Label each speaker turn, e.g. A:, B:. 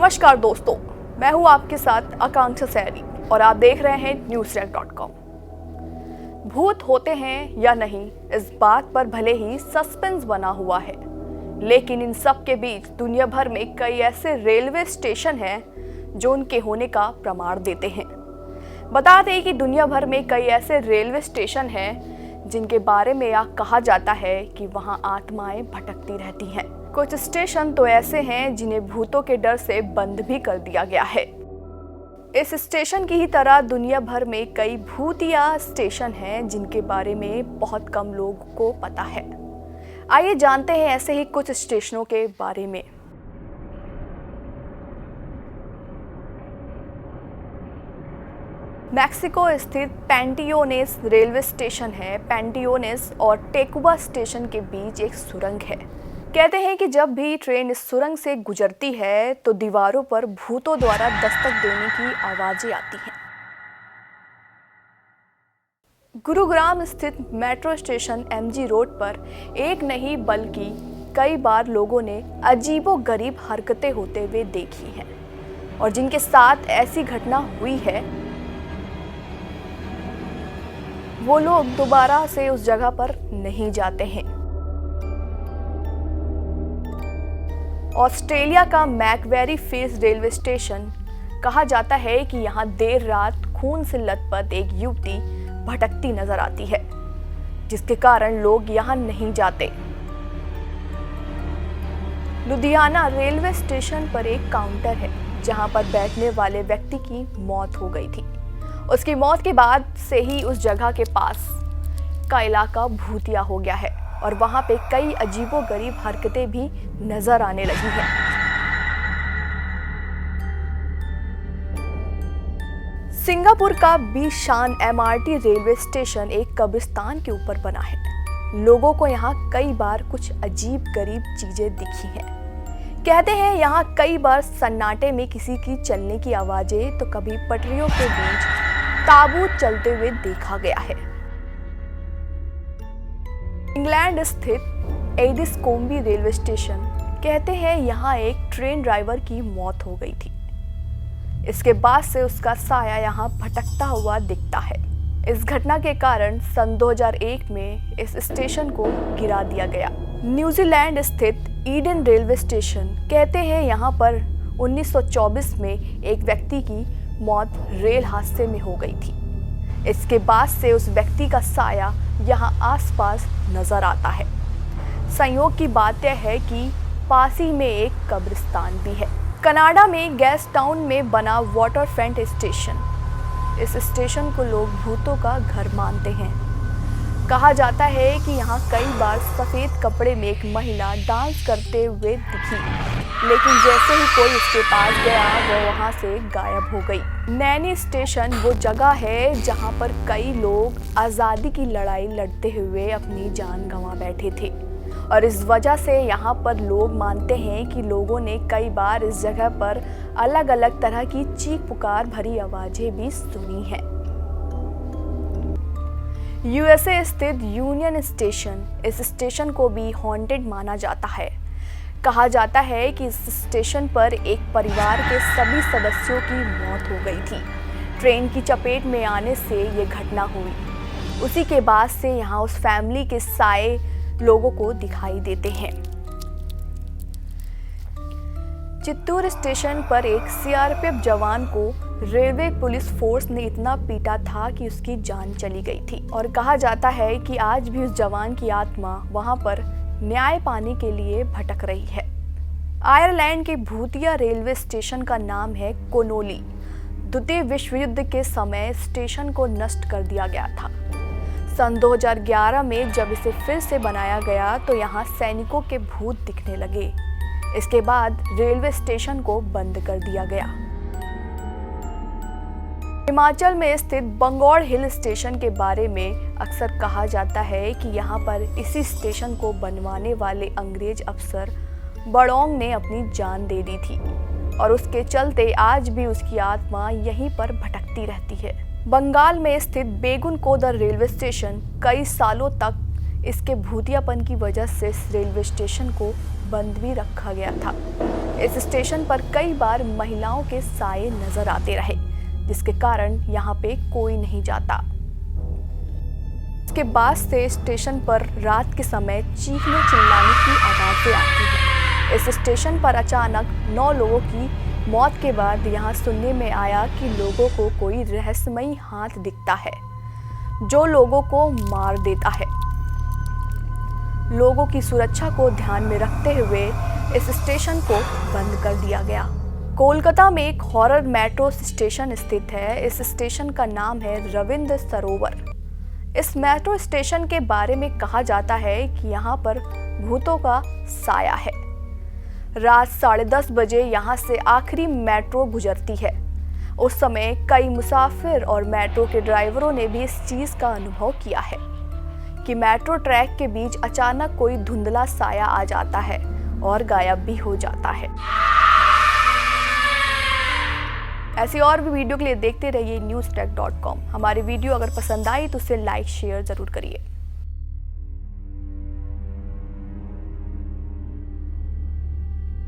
A: नमस्कार दोस्तों, मैं हूं आपके साथ आकांक्षा सैनी और आप देख रहे हैं newsrec.com। भूत होते हैं या नहीं, इस बात पर भले ही सस्पेंस बना हुआ है, लेकिन इन सब के बीच दुनिया भर में कई ऐसे रेलवे स्टेशन हैं जो उनके होने का प्रमाण देते हैं। बता दें कि दुनिया भर में कई ऐसे रेलवे स्टेशन हैं जिनके बारे में यह कहा जाता है कि वहां आत्माएं भटकती रहती हैं। कुछ स्टेशन तो ऐसे हैं जिन्हें भूतों के डर से बंद भी कर दिया गया है। इस स्टेशन की ही तरह दुनिया भर में कई भूतिया स्टेशन हैं जिनके बारे में बहुत कम लोगों को पता है। आइए जानते हैं ऐसे ही कुछ स्टेशनों के बारे में। मैक्सिको स्थित पैंटियोनेस रेलवे स्टेशन है। पैंटियोनेस और टेकुबा स्टेशन के बीच एक सुरंग है। कहते हैं कि जब भी ट्रेन इस सुरंग से गुजरती है तो दीवारों पर भूतों द्वारा दस्तक देने की आवाजें आती हैं। गुरुग्राम स्थित मेट्रो स्टेशन एमजी रोड पर एक नहीं बल्कि कई बार लोगों ने अजीबोगरीब हरकतें होते हुए देखी हैं और जिनके साथ ऐसी घटना हुई है वो लोग दोबारा से उस जगह पर नहीं जाते हैं। ऑस्ट्रेलिया का मैकवेरी फील्ड रेलवे स्टेशन कहा जाता है कि यहाँ देर रात खून से लथपथ एक युवती भटकती नजर आती है, जिसके कारण लोग यहाँ नहीं जाते। लुधियाना रेलवे स्टेशन पर एक काउंटर है जहाँ पर बैठने वाले व्यक्ति की मौत हो गई थी। उसकी मौत के बाद से ही उस जगह के पास का इलाका भूतिया हो गया है और वहां पे कई अजीबोगरीब हरकतें भी नजर आने लगी हैं। सिंगापुर का बीशान एमआरटी रेलवे स्टेशन एक कब्रिस्तान के ऊपर बना है। लोगों को यहाँ कई बार कुछ अजीब गरीब चीजें दिखी हैं। कहते हैं यहाँ कई बार सन्नाटे में किसी की चलने की आवाजें तो कभी पटरियों के बीच ताबूत चलते हुए देखा गया है। इंग्लैंड स्थित एडिस्कोम्बी रेलवे स्टेशन कहते हैं यहाँ एक ट्रेन ड्राइवर की मौत हो गई थी। इसके बाद से उसका साया यहाँ भटकता हुआ दिखता है। इस घटना के कारण सन 2001 में इस स्टेशन को गिरा दिया गया। न्यूजीलैंड स्थित ईडन रेलवे स्टेशन कहते हैं यहाँ पर 1924 में एक व्यक्ति की मौत रेल हादसे में हो गई थी। इसके बाद से उस व्यक्ति का साया यहाँ आसपास नजर आता है। संयोग की बात यह है कि पास ही में एक कब्रिस्तान भी है। कनाडा में गैस टाउन में बना वाटरफ्रंट स्टेशन, इस स्टेशन को लोग भूतों का घर मानते हैं। कहा जाता है कि यहाँ कई बार सफेद कपड़े में एक महिला डांस करते हुए दिखी, लेकिन जैसे ही कोई उसके पास गया वो वहाँ से गायब हो गई। नैनी स्टेशन वो जगह है जहाँ पर कई लोग आज़ादी की लड़ाई लड़ते हुए अपनी जान गंवा बैठे थे और इस वजह से यहाँ पर लोग मानते हैं कि लोगों ने कई बार इस जगह पर अलग अलग तरह की चीख पुकार भरी आवाजें भी सुनी हैं। यूएसए स्थित यूनियन स्टेशन, इस स्टेशन को भी हॉन्टेड माना जाता है। कहा जाता है कि इस स्टेशन पर एक परिवार के सभी सदस्यों की मौत हो गई थी। ट्रेन की चपेट में आने से ये घटना हुई। उसी के बाद से यहाँ उस फैमिली के साए लोगों को दिखाई देते हैं। चित्तूर स्टेशन पर एक सीआरपीएफ जवान को रेलवे पुलिस फोर्स ने इतना पीटा था कि उसकी जान चली गई थी और कहा जाता है कि आज भी उस जवान की आत्मा वहां पर न्याय पाने के लिए भटक रही है। आयरलैंड के भूतिया रेलवे स्टेशन का नाम है कोनोली। द्वितीय विश्व युद्ध के समय स्टेशन को नष्ट कर दिया गया था। सन 2011 में जब इसे फिर से बनाया गया तो यहाँ सैनिकों के भूत दिखने लगे। इसके बाद रेलवे स्टेशन को बंद कर दिया गया। हिमाचल में स्थित बंगौर हिल स्टेशन के बारे में अक्सर कहा जाता है कि यहाँ पर इसी स्टेशन को बनवाने वाले अंग्रेज अफसर बड़ोंग ने अपनी जान दे दी थी और उसके चलते आज भी उसकी आत्मा यहीं पर भटकती रहती है। बंगाल में स्थित बेगुनकोदर रेलवे स्टेशन कई सालों तक इसके भूतियापन की वजह से इस रेलवे स्टेशन को बंद भी रखा गया था। इस स्टेशन पर कई बार महिलाओं के साए नजर आते रहे, जिसके कारण यहाँ पे कोई नहीं जाता। इसके बाद से स्टेशन पर रात के समय चीखने चिल्लाने की आवाजें आती हैं। इस स्टेशन पर अचानक 9 लोगों की मौत के बाद यहाँ सुनने में आया कि लोगों को कोई रहस्यमयी हाथ दिखता है जो लोगों को मार देता है। लोगों की सुरक्षा को ध्यान में रखते हुए इस स्टेशन को बंद कर दिया गया। कोलकाता में एक हॉरर मेट्रो स्टेशन स्थित है। इस स्टेशन का नाम है रविंद्र सरोवर। इस मेट्रो स्टेशन के बारे में कहा जाता है कि यहाँ पर भूतों का साया है। रात 10:30 बजे यहाँ से आखिरी मेट्रो गुजरती है। उस समय कई मुसाफिर और मेट्रो के ड्राइवरों ने भी इस चीज का अनुभव किया है कि मेट्रो ट्रैक के बीच अचानक कोई धुंधला साया आ जाता है और गायब भी हो जाता है। ऐसी और भी वीडियो के लिए देखते रहिए newstech.com। हमारी वीडियो अगर पसंद आई तो उसे लाइक शेयर जरूर करिए।